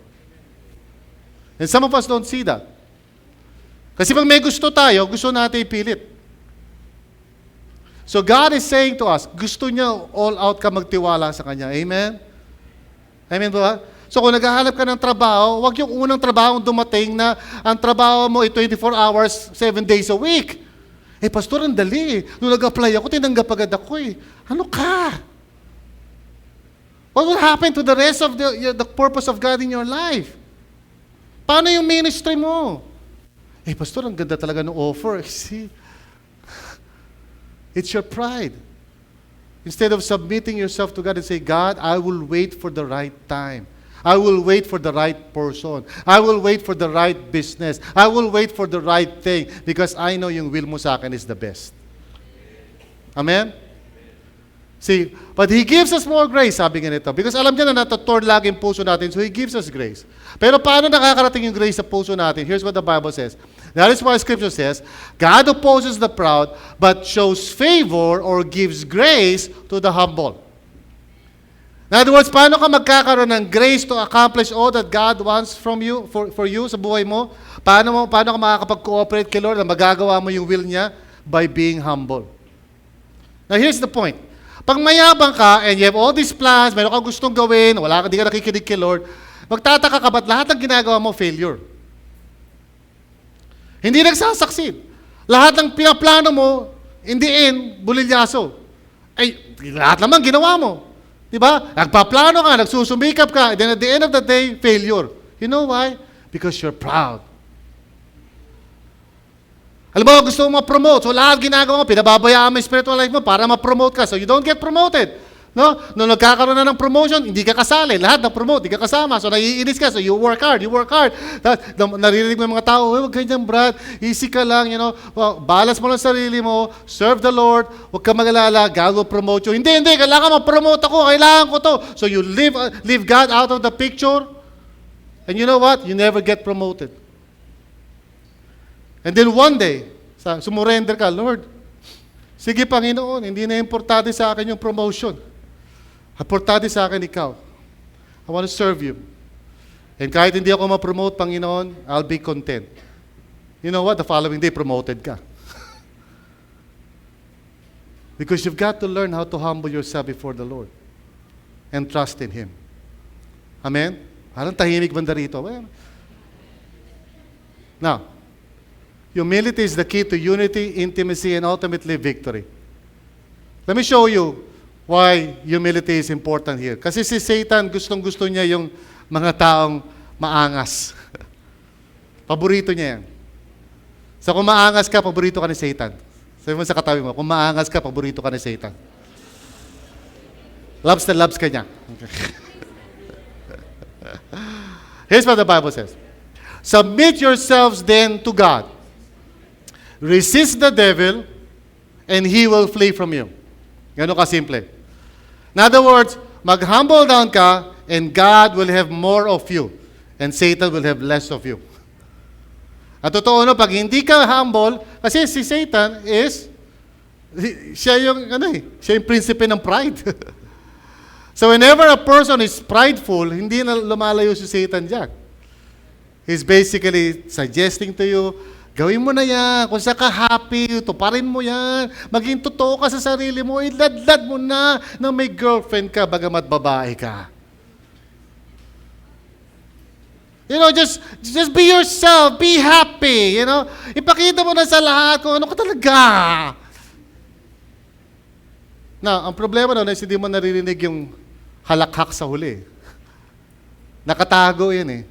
S1: And some of us don't see that. Kasi pag may gusto tayo, gusto natin ipilit. So God is saying to us, gusto niya all out ka magtiwala sa Kanya. Amen? Amen ba? So kung naghahanap ka ng trabaho, wag yung unang trabaho dumating na ang trabaho mo ay 24 hours, 7 days a week. Pastor, ang dali. Nung nag-apply ako, tinanggap agad ako eh. Ano ka? What will happen to the rest of the purpose of God in your life? Paano yung ministry mo? Pastor, ang ganda talaga ng offer. See? It's your pride. Instead of submitting yourself to God and say, God, I will wait for the right time. I will wait for the right person. I will wait for the right business. I will wait for the right thing because I know yung will mo sa akin is the best. Amen? See, but He gives us more grace, sabi nga nito. Because alam niya na natatorn lagi yung puso natin, so He gives us grace. Pero paano nakakarating yung grace sa puso natin? Here's what the Bible says. That is why Scripture says, God opposes the proud, but shows favor or gives grace to the humble. In other words, paano ka magkakaroon ng grace to accomplish all that God wants from you, for you sa buhay mo? Paano ka makakapag-cooperate kay Lord na magagawa mo yung will niya? By being humble. Now here's the point. Pag mayabang ka and you have all these plans, meron kang gustong gawin, di ka nakikinig kay Lord, magtataka ka ba't lahat ng ginagawa mo failure? Hindi nagsasucceed. Lahat ng pinaplano mo, in the end, bulilyaso. Ay, lahat naman ginawa mo. Diba? Nagpaplano ka, nagsusumikap ka, then at the end of the day, failure. You know why? Because you're proud. Alam mo, gusto mo ma-promote. So lahat ginagawa mo, pinababayaan mo yung spiritual life mo para ma-promote ka. So you don't get promoted. No? Nung nagkakaroon na ng promotion, hindi ka kasali. Lahat na-promote, hindi ka kasama. So naiinis ka. So you work hard. Naririnig mo yung mga tao, huwag ganyan, Brad. Easy ka lang, Well, balance mo lang sarili mo. Serve the Lord. Huwag ka mag-alala. God will promote you. Hindi. Kailangan ma-promote ako. Kailangan ko to. So you leave God out of the picture. And you know what? You never get promoted. And then one day, sumurrender ka, Lord, sige Panginoon, hindi na importante sa akin yung promotion. Importante sa akin ikaw. I want to serve you. And kahit hindi ako ma-promote, Panginoon, I'll be content. You know what? The following day, promoted ka. Because you've got to learn how to humble yourself before the Lord and trust in Him. Amen? Parang tahimik banda rito. Now, humility is the key to unity, intimacy, and ultimately victory. Let me show you why humility is important here. Kasi si Satan, gustong-gusto niya yung mga taong maangas. Paborito niya yan. So kung maangas ka, paborito ka ni Satan. Sabi mo sa katabi mo, kung maangas ka, paborito ka ni Satan. Loves na loves ka niya. Okay. Here's what the Bible says. Submit yourselves then to God. Resist the devil, and he will flee from you. Ganun ka simple. In other words, mag-humble down ka, and God will have more of you, and Satan will have less of you. At totoo no, pag hindi ka humble, kasi si Satan siya yung prinsipe ng pride. So whenever a person is prideful, hindi na lumalayo si Satan dyan. He's basically suggesting to you, gawin mo na yan. Kung saan ka happy, tuparin mo yan. Maging totoo ka sa sarili mo. Iladlad mo na may girlfriend ka, bagamat babae ka. Just be yourself. Be happy. Ipakita mo na sa lahat kung ano ka talaga. Now, ang problema doon is hindi mo naririnig yung halakhak sa huli. Nakatago yan eh.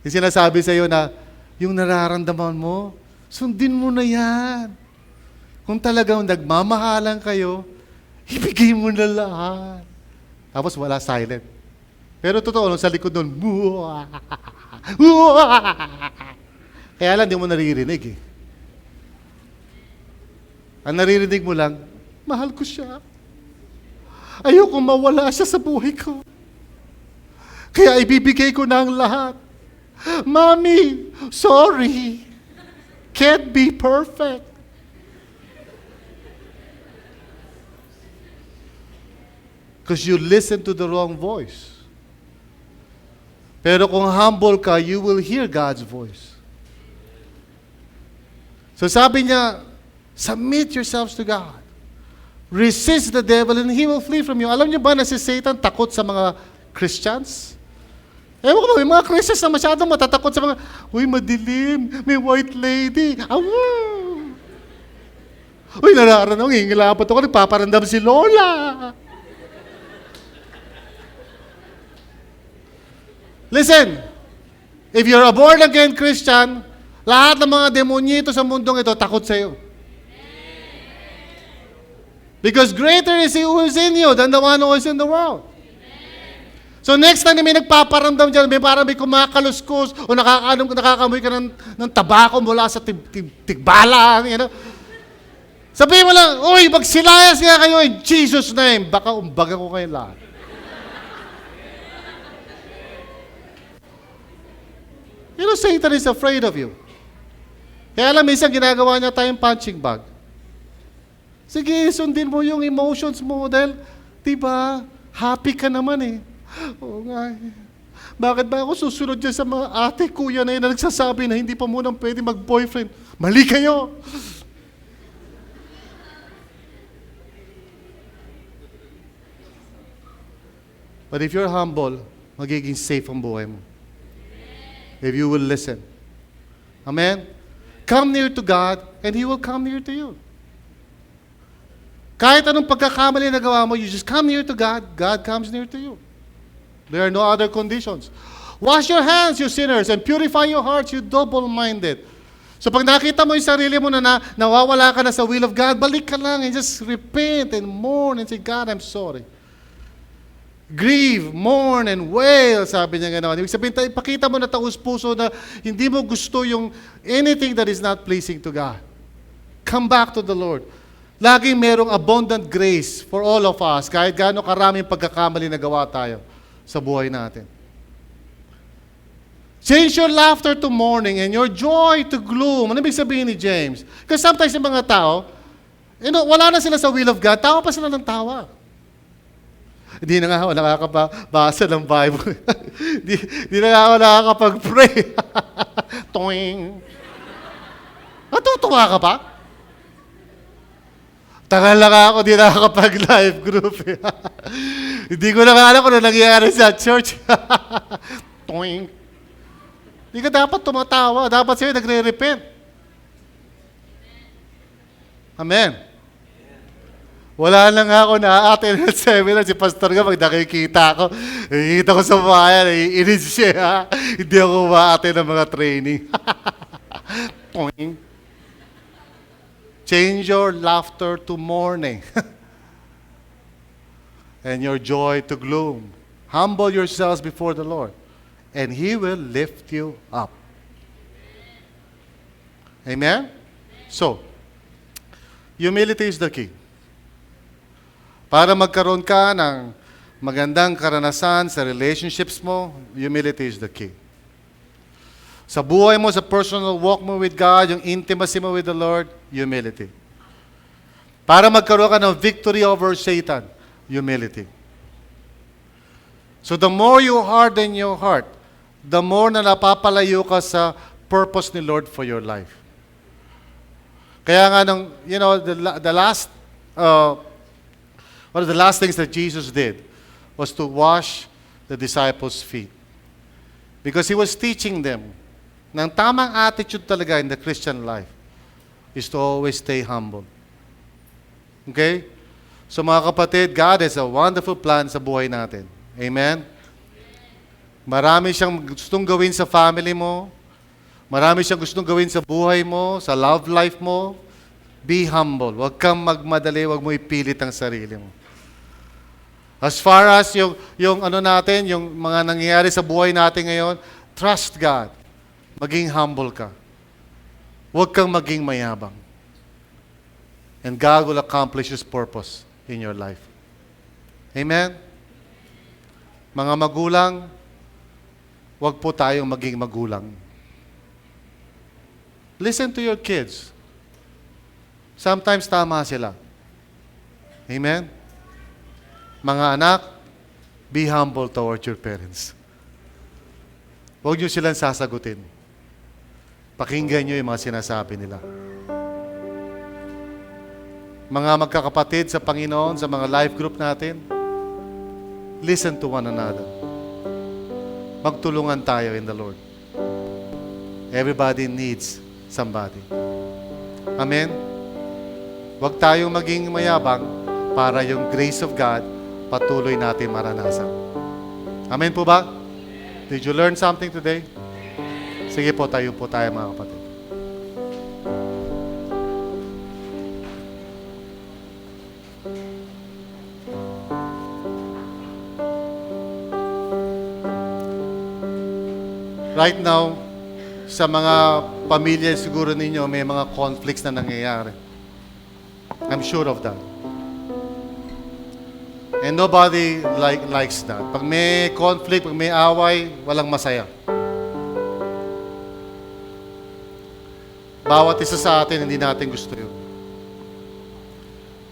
S1: Yung sinasabi sa iyo na, yung nararamdaman mo, sundin mo na yan. Kung talagang nagmamahalan kayo, ibigay mo na lahat. Tapos wala, silent. Pero totoo, sa likod nun, kaya lang, di mo naririnig eh. Ang naririnig mo lang, mahal ko siya. Ayoko mawala siya sa buhay ko. Kaya ibibigay ko na ang lahat. Mommy, sorry. Can't be perfect. Because you listen to the wrong voice. Pero kung humble ka, you will hear God's voice. So sabi niya, submit yourselves to God. Resist the devil and he will flee from you. Alam niyo ba na si Satan takot sa mga Christians? Ewan ko ba, may mga Christians na masyadong matatakot sa mga, uy, madilim, may white lady. Uy, nararanaw, hingilapat ako, nagpaparandam si Lola. Listen, if you're a born-again Christian, lahat ng mga demonyito sa mundong ito takot sa iyo. Because greater is He who is in you than the one who is in the world. So next time na may nagpaparamdam dyan, parang may kumakaluskos o nakakamoy ka ng tabako mula sa tigbalang, Sabihin mo lang, uy, magsilayas nga kayo in Jesus' name. Baka umbaga ko kayo lahat. You know, Satan is afraid of you. Kaya alam, minsan ginagawa niya tayong punching bag. Sige, sundin mo yung emotions mo dahil, diba, happy ka naman eh. Oo nga eh. Bakit ba ako susunod dyan sa mga ate, kuya na yun na nagsasabi na hindi pa muna pwede mag-boyfriend? Mali kayo! But if you're humble, magiging safe ang buhay mo. If you will listen. Amen? Come near to God, and He will come near to you. Kahit anong pagkakamali na gawa mo, you just come near to God, God comes near to you. There are no other conditions. Wash your hands, you sinners, and purify your hearts, you double-minded. So pag nakita mo yung sarili mo na nawawala ka na sa will of God, balik ka lang and just repent and mourn and say, God, I'm sorry. Grieve, mourn, and wail, sabi niya gano'n. Ibig sabihin, ipakita mo na taus-puso na hindi mo gusto yung anything that is not pleasing to God. Come back to the Lord. Laging merong abundant grace for all of us, kahit gaano karaming pagkakamali na gawa tayo sa buhay natin. Change your laughter to mourning and your joy to gloom. Ano ibig sabihin ni James? Because sometimes yung mga tao, wala na sila sa will of God, tawa pa sila ng tawa. Hindi na nga ako nakakabasa ng Bible. Hindi na nga ako nakakapag-pray. Toing. Natutuwa ka pa? Tagal lang ako, di nakakapag-live group. Hindi ko na nga alam kung ano nangyayari sa church. Toing. Hindi ka dapat tumatawa. Dapat sa'yo nagre-repent. Amen. Wala lang ako na-attend at seminar. Si Pastor nga, pag nakikita ko, nakikita ko sa bayan, naiinis siya. Hindi ako ma-attend ng mga training. Change your laughter to mourning. And your joy to gloom. Humble yourselves before the Lord, and He will lift you up. Amen? So, humility is the key. Para magkaroon ka ng magandang karanasan sa relationships mo, humility is the key. Sa buhay mo, sa personal walk mo with God, yung intimacy mo with the Lord, humility. Para magkaroon ka ng victory over Satan, humility. So the more you harden your heart, the more na napapalayo ka sa purpose ni Lord for your life. Kaya nga the last one of the last things that Jesus did was to wash the disciples' feet. Because He was teaching them na ang tamang attitude talaga in the Christian life is to always stay humble. Okay? So mga kapatid, God has a wonderful plan sa buhay natin. Amen? Marami siyang gustong gawin sa family mo. Marami siyang gustong gawin sa buhay mo, sa love life mo. Be humble. Huwag kang magmadali, huwag mo ipilit ang sarili mo. As far as yung mga nangyayari sa buhay natin ngayon, trust God. Maging humble ka. Huwag kang maging mayabang. And God will accomplish His purpose in your life. Amen? Mga magulang, huwag po tayong maging magulang. Listen to your kids. Sometimes tama sila. Amen? Mga anak, be humble towards your parents. Huwag niyo silang sasagutin. Pakinggan niyo yung mga sinasabi nila. Mga magkakapatid sa Panginoon, sa mga life group natin, listen to one another. Magtulungan tayo in the Lord. Everybody needs somebody. Amen? Huwag tayong maging mayabang para yung grace of God patuloy natin maranasan. Amen po ba? Did you learn something today? Sige po, tayo po tayo mga kapatid. Right now, sa mga pamilya siguro ninyo, may mga conflicts na nangyayari. I'm sure of that. And nobody likes that. Pag may conflict, pag may away, walang masaya. Bawat isa sa atin, hindi natin gusto yun.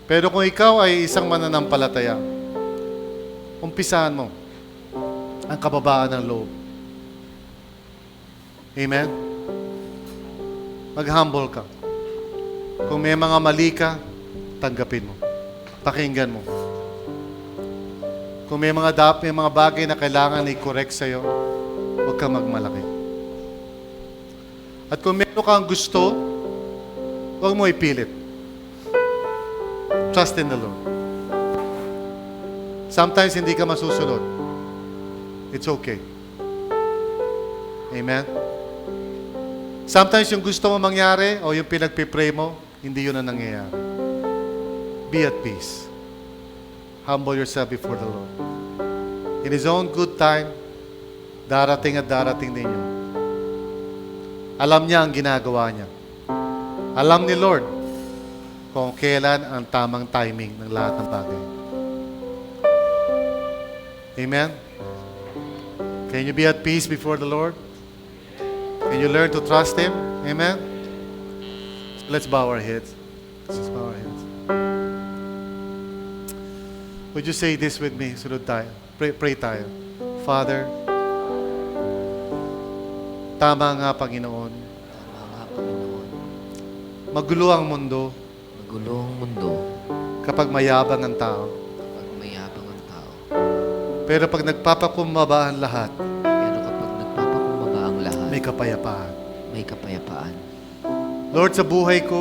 S1: Pero kung ikaw ay isang mananampalataya, umpisahan mo ang kababaan ng loob. Amen? Mag-humble ka. Kung may mga mali ka, tanggapin mo. Pakinggan mo. Kung may mga bagay na kailangan i-correct sa'yo, huwag kang magmalaki. At kung meron kang gusto, huwag mo ipilit. Trust in the Lord. Sometimes hindi ka masusunod. It's okay. Amen? Sometimes yung gusto mo mangyari o yung pinagpipray mo, hindi yun ang nangyayari. Be at peace. Humble yourself before the Lord. In His own good time, darating at darating ninyo. Alam niya ang ginagawa niya. Alam ni Lord kung kailan ang tamang timing ng lahat ng bagay. Amen? Can you be at peace before the Lord? Can you learn to trust Him? Amen? So let's bow our heads. Let's just bow our heads. Would you say this with me? Sunod tayo. Pray tayo. Father, tama nga, Panginoon.
S2: Tama nga, Panginoon.
S1: Magulo ang mundo
S2: Magulo ang mundo
S1: kapag mayabang ang tao.
S2: kapag mayabang ang tao.
S1: Pero pag nagpapakumbaba ang lahat,
S2: Pero kapag nagpapakumbaba ang lahat,
S1: may kapayapaan.
S2: may kapayapaan.
S1: Lord, sa buhay ko,